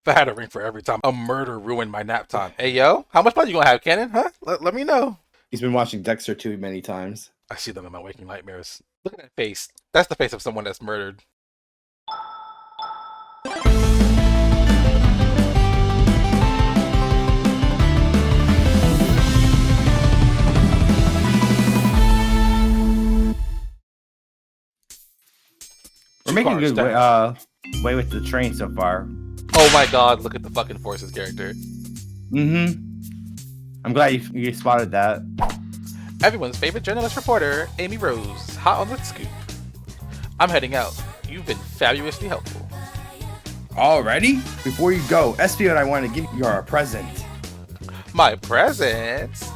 If I had a ring for every time a murder ruined my nap time. Hey, yo, how much money you gonna have, Cannon? Huh? Let me know. He's been watching Dexter too many times. I see them in my waking nightmares. Look at that face. That's the face of someone that's murdered. We're making good way with the train so far. Oh my god, look at the fucking Forces character. I'm glad you spotted that. Everyone's favorite journalist reporter, Amy Rose, hot on the scoop. I'm heading out. You've been fabulously helpful. Already? Before you go, SPO and I want to give you our present. My present?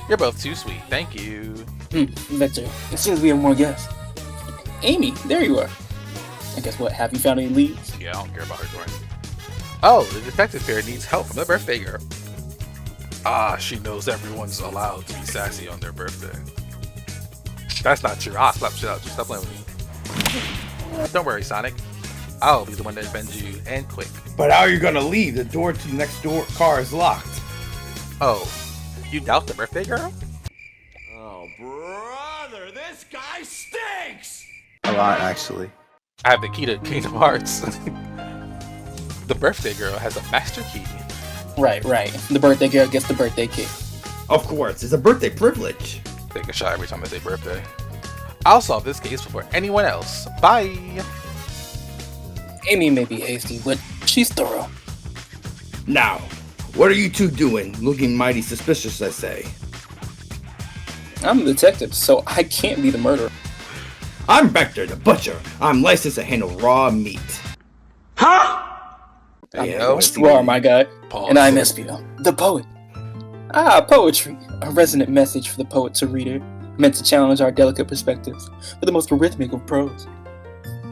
You're both too sweet, thank you. Vector, it seems we have more guests. Amy, there you are. And guess what? Have you found any leads? Yeah, I don't care about her joining. Oh, the detective fair needs help from the birthday girl. Ah, she knows everyone's allowed to be sassy on their birthday. That's not true. I'll slap shit out. Just stop playing with me. Don't worry, Sonic. I'll be the one to defend you, and quick. But how are you gonna leave? The door to the next door car is locked. Oh, you doubt the birthday girl? Oh, brother, this guy stinks! A lot, actually. I have the key to Kingdom Hearts. The birthday girl has a master key. Right. The birthday girl gets the birthday cake. Of course, it's a birthday privilege. Take a shot every time I say birthday. I'll solve this case before anyone else. Bye! Amy may be hasty, but she's thorough. Now, what are you two doing? Looking mighty suspicious, I say. I'm the detective, so I can't be the murderer. I'm Vector, the butcher. I'm licensed to handle raw meat. Hey, I'm yo. raw, my guy. Pause. And I'm SPO, the poet. Poetry. A resonant message for the poet to reader, meant to challenge our delicate perspectives with the most rhythmic of prose.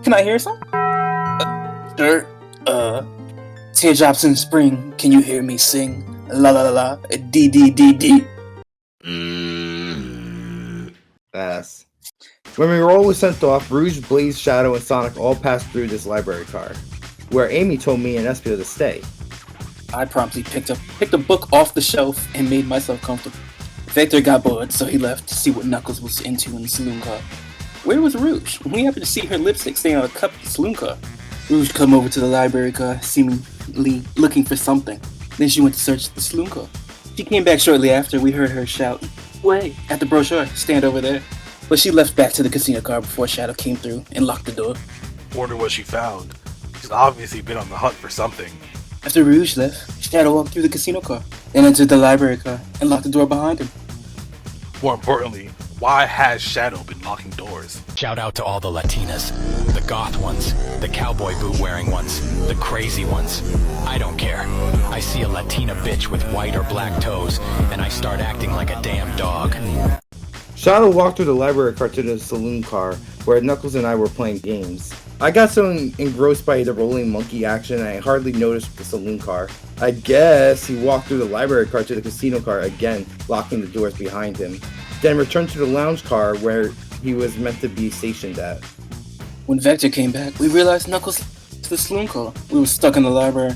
Can I hear some? Sure. Teardrops in spring, can you hear me sing? La la la la, D D D D. Yes. When Roll was sent off, Rouge, Blaze, Shadow, and Sonic all passed through this library car, where Amy told me and Espio to stay. I promptly picked a book off the shelf and made myself comfortable. Vector got bored, so he left to see what Knuckles was into in the saloon car. Where was Rouge? We happened to see her lipstick staying on a cup of the saloon car. Rouge come over to the library car, seemingly looking for something. Then she went to search the saloon car. She came back shortly after. We heard her shout, "Wait!" at the brochure, stand over there. But she left back to the casino car before Shadow came through and locked the door. Wonder what she found. She's obviously been on the hunt for something. After Rouge left, Shadow walked through the casino car, then entered the library car and locked the door behind him. More importantly, why has Shadow been locking doors? Shout out to all the Latinas, the goth ones, the cowboy boot wearing ones, the crazy ones. I don't care. I see a Latina bitch with white or black toes, and I start acting like a damn dog. Shadow walked through the library car to the saloon car, where Knuckles and I were playing games. I got so engrossed by the rolling monkey action, I hardly noticed the saloon car. I guess he walked through the library car to the casino car again, locking the doors behind him. Then returned to the lounge car where he was meant to be stationed at. When Vector came back, we realized Knuckles to the saloon car. We were stuck in the library.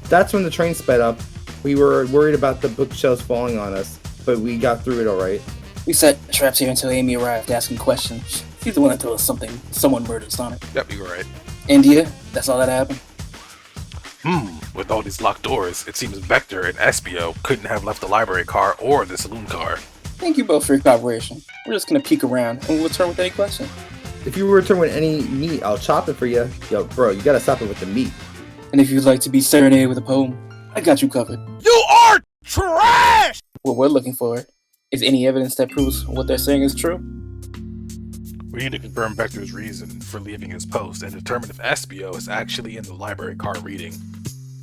That's when the train sped up. We were worried about the bookshelves falling on us, but we got through it alright. We set traps here until Amy arrived asking questions. She's the one that told us someone murdered Sonic. Yep, you were right. India, that's all that happened. With all these locked doors, it seems Vector and Espio couldn't have left the library car or the saloon car. Thank you both for your cooperation. We're just gonna peek around and we'll return with any questions. If you return with any meat, I'll chop it for you. Yo, bro, you gotta stop it with the meat. And if you'd like to be serenaded with a poem, I got you covered. You are trash! What we're looking for is any evidence that proves what they're saying is true. We need to confirm Vector's reason for leaving his post and determine if Espio is actually in the library car reading.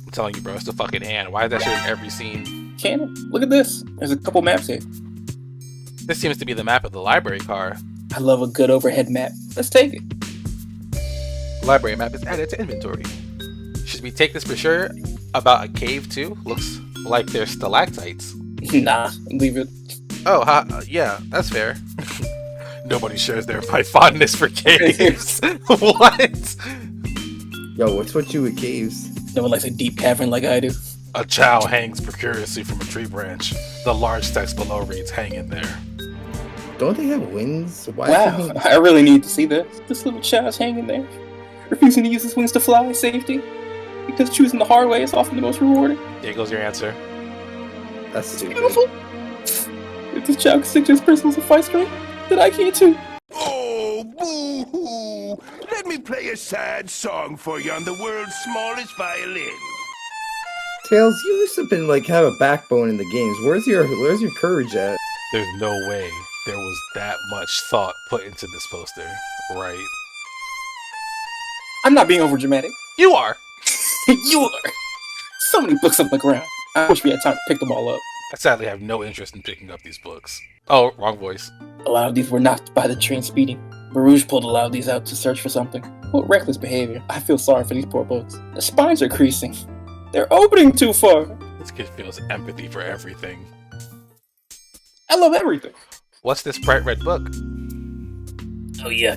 I'm telling you, bro, it's the fucking hand. Why is that shit in every scene? Cannon, look at this. There's a couple maps here. This seems to be the map of the library car. I love a good overhead map. Let's take it. The library map is added to inventory. Should we take this for sure? About a cave too? Looks like there's stalactites. Nah, leave it. Oh, yeah, that's fair. Nobody shares my fondness for caves. What? Yo, what's with you with caves? No one likes a deep cavern like I do. A chow hangs precariously from a tree branch. The large text below reads, "Hang in there." Don't they have wings? Why Wow, I really need to see this. This little child's hanging there, refusing to use his wings to fly safety, because choosing the hard way is often the most rewarding. There goes your answer. That's stupid. Beautiful. If this child can stick to his principles of fight strength, then I can too. Oh, boo-hoo! Let me play a sad song for you on the world's smallest violin. Tails, you used to been like have a backbone in the games. Where's your courage at? There's no way there was that much thought put into this poster, right? I'm not being overdramatic. You are! You are. So many books on the ground. I wish we had time to pick them all up. I sadly have no interest in picking up these books. Oh, wrong voice. A lot of these were knocked by the train speeding. Barouge pulled a lot of these out to search for something. What reckless behavior. I feel sorry for these poor books. The spines are creasing. They're opening too far. This kid feels empathy for everything. I love everything. What's this bright red book? Oh yeah.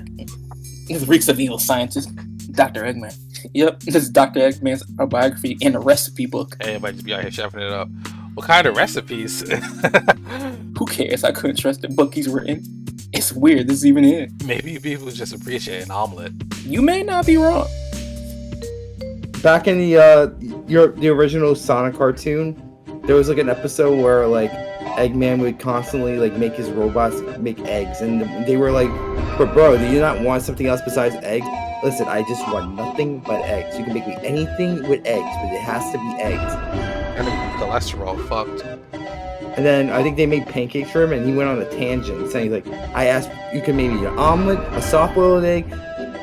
This reeks of evil scientist. Dr. Eggman. Yep, this is Dr. Eggman's autobiography and a recipe book. Hey, I might just be out here chefing it up. What kind of recipes? Who cares? I couldn't trust the book he's written. It's weird this is even here. Maybe people just appreciate an omelet. You may not be wrong. Back in the original Sonic cartoon, there was like an episode where like Eggman would constantly like make his robots make eggs, and they were like, "But bro, do you not want something else besides eggs?" Listen, I just want nothing but eggs. You can make me anything with eggs, but it has to be eggs. And the cholesterol fucked. And then I think they made pancakes for him, and he went on a tangent saying like, "I asked you can make me an omelet, a soft-boiled egg,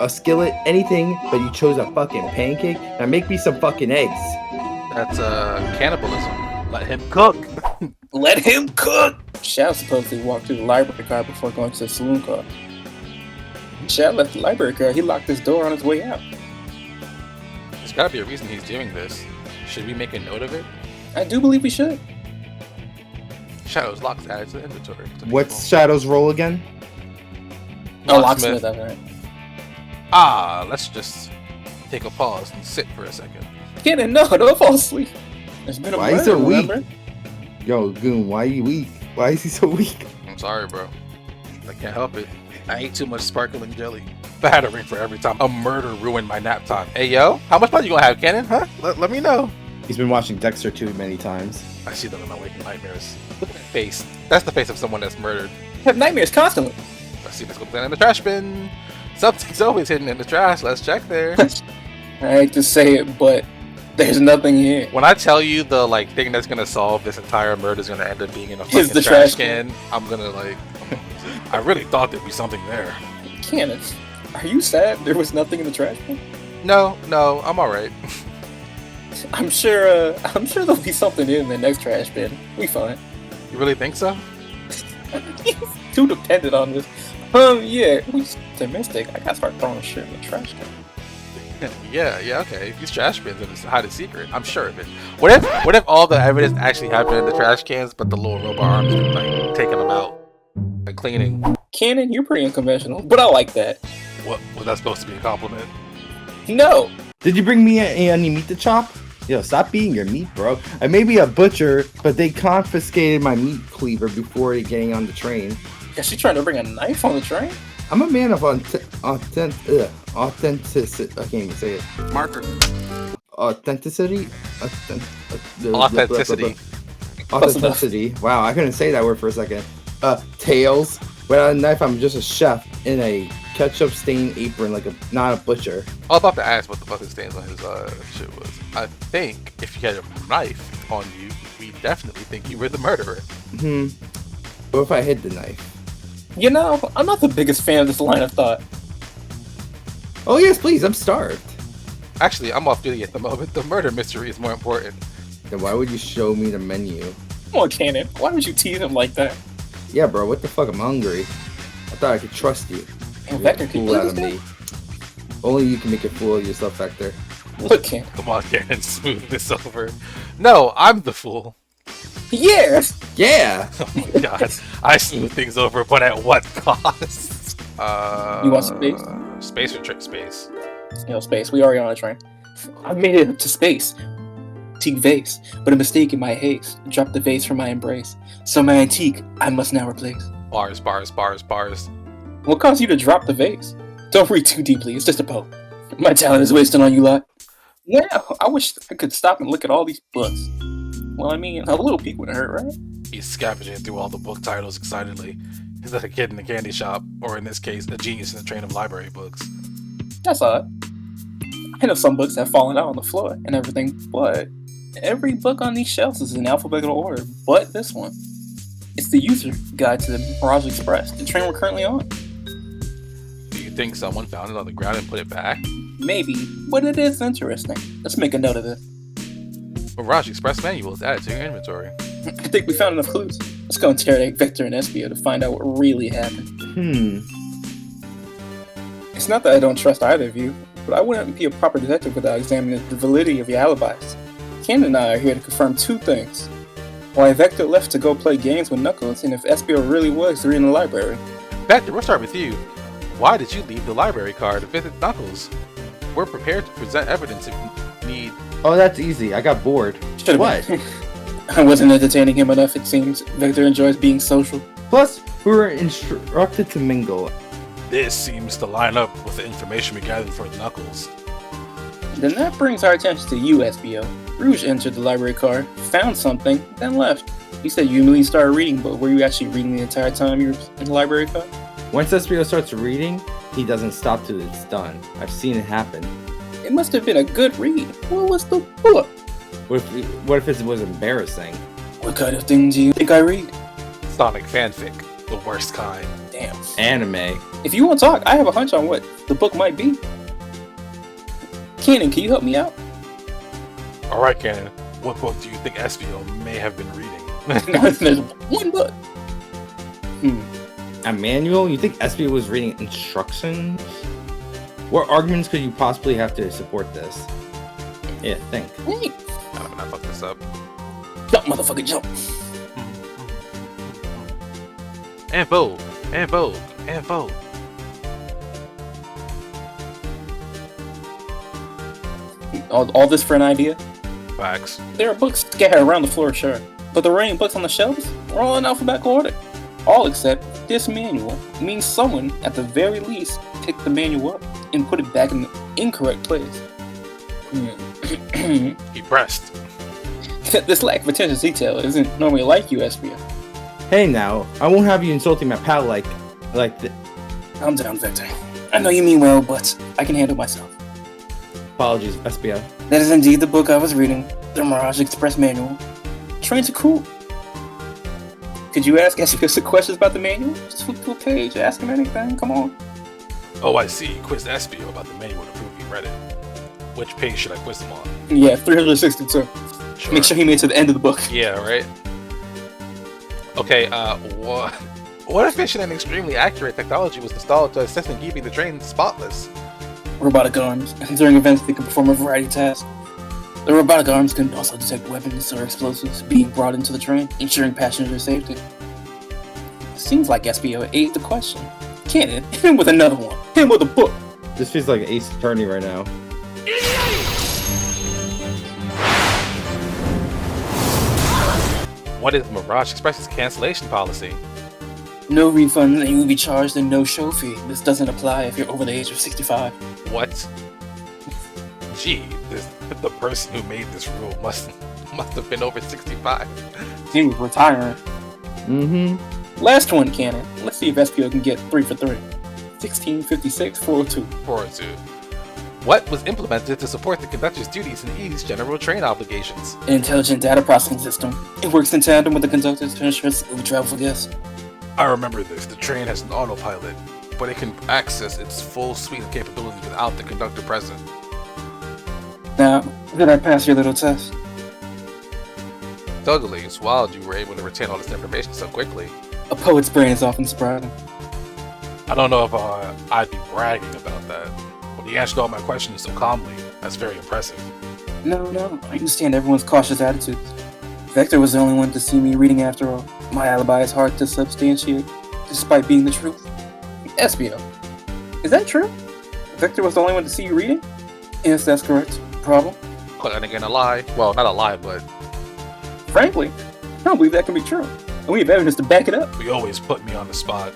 a skillet, anything, but you chose a fucking pancake. Now make me some fucking eggs." That's cannibalism. Let him cook. Let him cook! Shao supposedly walked through the library car before going to the saloon car. Shao left the library car. He locked his door on his way out. There's gotta be a reason he's doing this. Should we make a note of it? I do believe we should. Shadow's locked added to the inventory. What's Shadow's role again? Oh, locksmith, that's right. Let's just take a pause and sit for a second. Cannon, no, don't fall asleep. There's been a Why is murder, there weak? remember? Yo, Goon, why are you weak? Why is he so weak? I'm sorry, bro. I can't help it. I ate too much sparkling jelly. I had a ring for every time a murder ruined my nap time. Hey, yo, how much money you gonna have, Cannon? Huh? Let me know. He's been watching Dexter too many times. I see them in my waking nightmares. Look at that face. That's the face of someone that's murdered. I have nightmares constantly. I see this go down in the trash bin. Something's always hidden in the trash. Let's check there. I hate to say it, but there's nothing here. When I tell you the thing that's gonna solve this entire murder is gonna end up being in a Is fucking the trash trash can, I'm gonna I really thought there'd be something there. Cannon, are you sad there was nothing in the trash bin? No, I'm alright. I'm sure there'll be something in the next trash bin. We fine. You really think so? Too dependent on this. Yeah, we optimistic. I gotta start throwing shit in the trash can. Yeah, okay. These trash bins are just hide a secret. I'm sure of it. What if all the evidence actually happened in the trash cans, but the little robot arms been taking them out and cleaning? Cannon, you're pretty unconventional, but I like that. What was that supposed to be a compliment? No. Did you bring me any meat to chop? Yo, stop beating your meat, bro. I may be a butcher, but they confiscated my meat cleaver before getting on the train. Is she trying to bring a knife on the train? I'm a man of authenticity. I can't even say it. Marker. Authenticity? Authenticity. Authenticity. Wow, I couldn't say that word for a second. Tails. Without a knife, I'm just a chef in a ketchup-stained apron, not a butcher. I was about to ask what the fucking stains on his shit was. I think if you had a knife on you, we definitely think you were the murderer. What if I hid the knife? You know, I'm not the biggest fan of this line of thought. Oh yes, please, I'm starved. Actually, I'm off duty at the moment. The murder mystery is more important. Then why would you show me the menu? Come on, Cannon. Why would you tease him like that? Yeah, bro, what the fuck? I'm hungry. I thought I could trust you. And Vector, can you Fool out believe of this? me. Only you can make a fool of yourself, Vector. Look, Cannon. Come on, Karen, smooth this over. No, I'm the fool. Yeah! Yeah! Oh my god. I smooth things over, but at what cost? You want some space? Space or trick space? Space. We already on a train. I made it up to space. Antique vase, but a mistake in my haste. Dropped the vase from my embrace. So my antique, I must now replace. Bars, bars, bars, bars. What caused you to drop the vase? Don't read too deeply, it's just a poem. My talent is wasting on you lot. Yeah, I wish I could stop and look at all these books. Well, I mean, a little peek wouldn't hurt, right? He's scavenging through all the book titles excitedly. He's like a kid in a candy shop, or in this case, a genius in a train of library books. That's odd. I know some books have fallen out on the floor and everything, but every book on these shelves is in alphabetical order, but this one. It's the user guide to the Mirage Express, the train we're currently on. Do you think someone found it on the ground and put it back? Maybe, but it is interesting. Let's make a note of this. Mirage Express manual is added to your inventory. I think we found enough clues. Let's go interrogate Victor and Espio to find out what really happened. It's not that I don't trust either of you, but I wouldn't be a proper detective without examining the validity of your alibis. Ken and I are here to confirm two things. Why Vector left to go play games with Knuckles, and if Espio really was reading the library. Vector, we'll start with you. Why did you leave the library card to visit Knuckles? We're prepared to present evidence if you need. Oh, that's easy. I got bored. Should've What? been. I wasn't entertaining him enough, it seems. Vector enjoys being social. Plus, we were instructed to mingle. This seems to line up with the information we gathered for Knuckles. Then that brings our attention to you, Espio. Rouge entered the library car, found something, then left. You said you immediately started reading, but were you actually reading the entire time you were in the library car? Once Espio starts reading, he doesn't stop till it's done. I've seen it happen. It must have been a good read. What was the book? What if it was embarrassing? What kind of thing do you think I read? Sonic fanfic, the worst kind. Damn. Anime. If you want to talk, I have a hunch on what the book might be. Cannon, can you help me out? Alright, Cannon, what book do you think Espio may have been reading? There's one book. A manual? You think Espio was reading instructions? What arguments could you possibly have to support this? Yeah, think. Hey, I'm gonna fuck this up. jump, motherfucker, jump. And vote, and vote, and vote. All this for an idea? Facts. There are books scattered around the floor, sure, but the remaining books on the shelves are all in alphabetical order. All except this manual means someone, at the very least, picked the manual up and put it back in the incorrect place. He pressed. This lack of attention to detail isn't normally like you, Espio. Hey now, I won't have you insulting my pal like the. Calm down, Victor. I know you mean well, but I can handle myself. Apologies, Espio. That is indeed the book I was reading, the Mirage Express manual. Trains are cool. Could you ask Espio some questions about the manual? Just flip to a page, ask him anything, come on. Oh, I see. Quiz Espio about the manual to prove he read it. Which page should I quiz him on? Yeah, 362. Sure. Make sure he made it to the end of the book. Yeah, right? Okay, what efficient and extremely accurate technology was installed to assist in keeping the train spotless? Robotic arms. During events, they can perform a variety of tasks. The robotic arms can also detect weapons or explosives being brought into the train, ensuring passenger safety. Seems like Espio ate the question. Cannon, hit him with another one. Hit him with a book. This feels like Ace Attorney right now. What is Mirage Express's cancellation policy? No refund, and you will be charged a no-show fee. This doesn't apply if you're over the age of 65. What? Gee, the person who made this rule must have been over 65. He was retiring. Last one, Cannon. Let's see if Espio can get 3 for 3. 1656 402. 402. What was implemented to support the conductor's duties and ease general train obligations? An intelligent data processing system. It works in tandem with the conductors to ensure smooth travel for guests. I remember this. The train has an autopilot, but it can access its full suite of capabilities without the conductor present. Now, did I pass your little test? Totally, it's wild you were able to retain all this information so quickly. A poet's brain is often surprising. I don't know if I'd be bragging about that, but he answered all my questions so calmly. That's very impressive. No, I understand everyone's cautious attitudes. Vector was the only one to see me reading after all. My alibi is hard to substantiate, despite being the truth. Espio, is that true? Vector was the only one to see you reading? Yes, that's correct. Problem? Calling again a lie. Well, not a lie, but Frankly, I don't believe that can be true. And we have evidence to back it up. you always put me on the spot.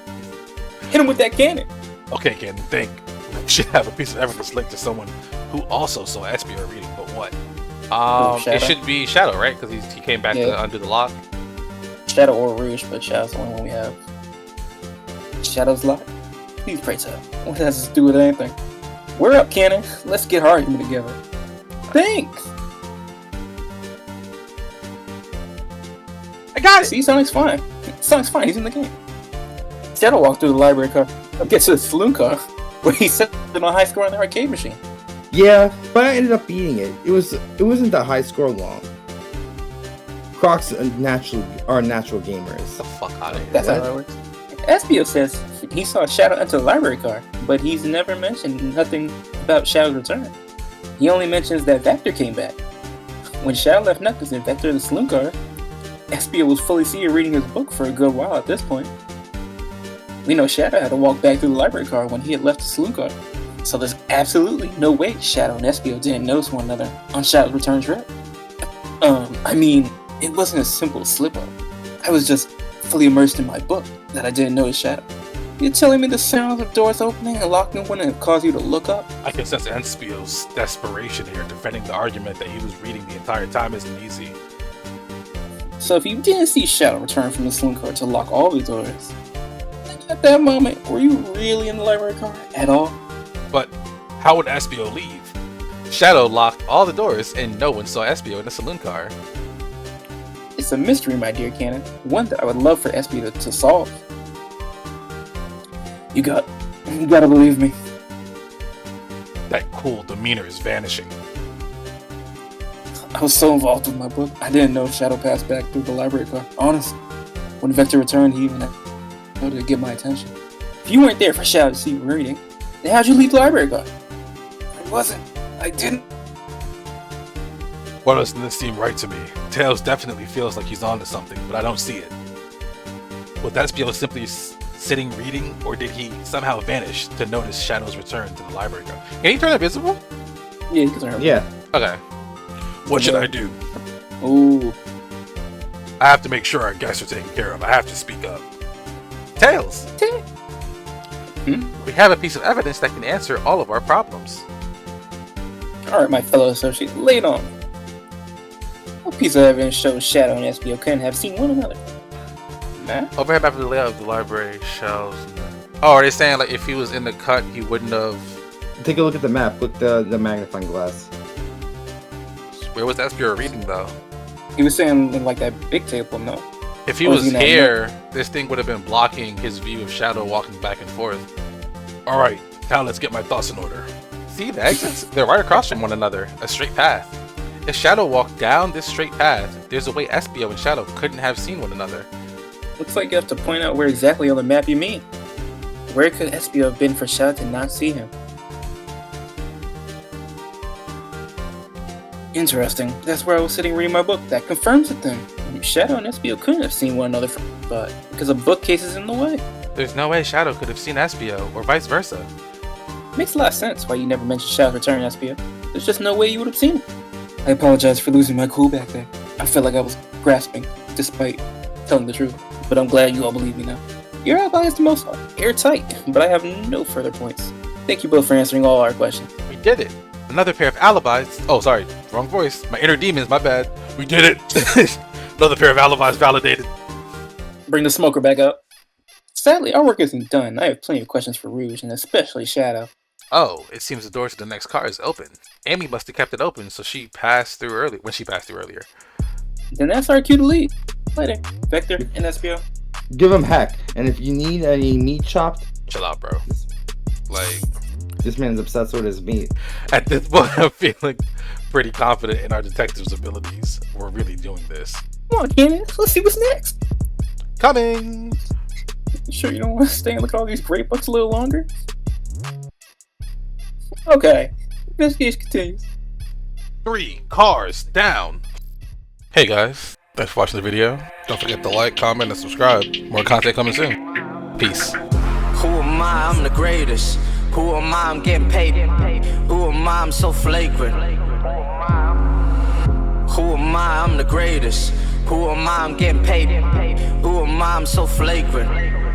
Hit him with that cannon. Okay, Ken, think. We should have a piece of evidence linked to someone who also saw SBO reading, but what? It Shadow? should be Shadow, right? Because he came back to undo the lock. Shadow or Rouge, but Shadow's the only one we have. Shadow's lock? Please pray tell. What has this to do with anything? We're up, Cannon. Let's get our argument together. Thanks! I got it! See, Sonic's fine. Sonic's fine, he's in the game. Shadow walked through the library car, gets to the saloon car, where he set them a high score on the arcade machine. Yeah, but I ended up beating it. It wasn't the high score long. Crocs are natural gamers. Get the fuck out of here. That's how that works. Espio says he saw Shadow enter the library car, but he's never mentioned nothing about Shadow's return. He only mentions that Vector came back. When Shadow left Knuckles and Vector in the saloon car, Espio was fully seated reading his book for a good while at this point. We know Shadow had to walk back through the library car when he had left the saloon car, so there's absolutely no way Shadow and Espio didn't notice one another on Shadow's return trip. I mean, it wasn't a simple slip-up. I was just fully immersed in my book that I didn't notice Shadow. You're telling me the sounds of doors opening and locking wouldn't have caused you to look up? I can sense Espio's desperation here, defending the argument that he was reading the entire time isn't easy. So if you didn't see Shadow return from the saloon car to lock all the doors, then at that moment, were you really in the library car at all? But how would Espio leave? Shadow locked all the doors and no one saw Espio in the saloon car. It's a mystery, my dear Cannon. One that I would love for Espio to solve. You gotta believe me. That cool demeanor is vanishing. I was so involved with my book, I didn't know Shadow passed back through the library car. Honest, when Vector returned, he even had to get my attention. If you weren't there for Shadow to see you reading, then how'd you leave the library car? I wasn't. I didn't. Why doesn't this seem right to me? Tails definitely feels like he's onto something, but I don't see it. Was Espio simply sitting reading, or did he somehow vanish to notice Shadow's return to the library car? Can he turn invisible? Yeah, you can turn. Yeah. Okay. What should I do? Ooh. I have to make sure our guests are taken care of. I have to speak up. Tails! We have a piece of evidence that can answer all of our problems. Alright, my fellow associate, lay it on me. What piece of evidence shows Shadow and Espio couldn't have seen one another? Nah? Overhead map of the layout of the library shelves. Oh, are they saying like if he was in the cut, he wouldn't have? Take a look at the map. Look the magnifying glass. Where was Espio reading though? He was saying in like that big table, no? If he Or is was he not here, this thing would have been blocking his view of Shadow walking back and forth. All right, now let's get my thoughts in order. See the exits? They're right across from one another, a straight path. If Shadow walked down this straight path, there's a way Espio and Shadow couldn't have seen one another. Looks like you have to point out where exactly on the map you mean. Where could Espio have been for Shadow to not see him? Interesting. That's where I was sitting reading my book. That confirms it then. Shadow and Espio couldn't have seen one another but because a bookcase is in the way. There's no way Shadow could have seen Espio, or vice versa. Makes a lot of sense why you never mentioned Shadow's return, Espio. There's just no way you would have seen him. I apologize for losing my cool back there. I felt like I was grasping, despite telling the truth. But I'm glad you all believe me now. Your alibi is the most airtight, but I have no further points. Thank you both for answering all our questions. We did it. Another pair of alibis. Oh, sorry, wrong voice. My inner demons, my bad. We did it. Another pair of alibis validated. Bring the smoker back up. Sadly, our work isn't done. I have plenty of questions for Rouge, and especially Shadow. Oh, it seems the door to the next car is open. Amy must have kept it open so she passed through early when she passed through earlier. Then that's our cue to leave. Later, Vector and Espio. Give him heck. And if you need any meat chopped, Chill out, bro. Like, this man's obsessed with his meat. at this point, I'm feeling pretty confident in our detective's abilities. We're really doing this. Come on, Cannon. Let's see what's next. Coming! You sure you don't want to stay and look at all these great books a little longer? Okay. Investigation continues. 3 cars down. Hey guys, thanks for watching the video. Don't forget to like, comment, and subscribe. More content coming soon. Peace. Who am I? I'm the greatest. Who am I? I'm getting paid. Who am I? I'm so flagrant. Who am I? I'm the greatest. Who am I? I'm getting paid. Who am I? I'm so flagrant.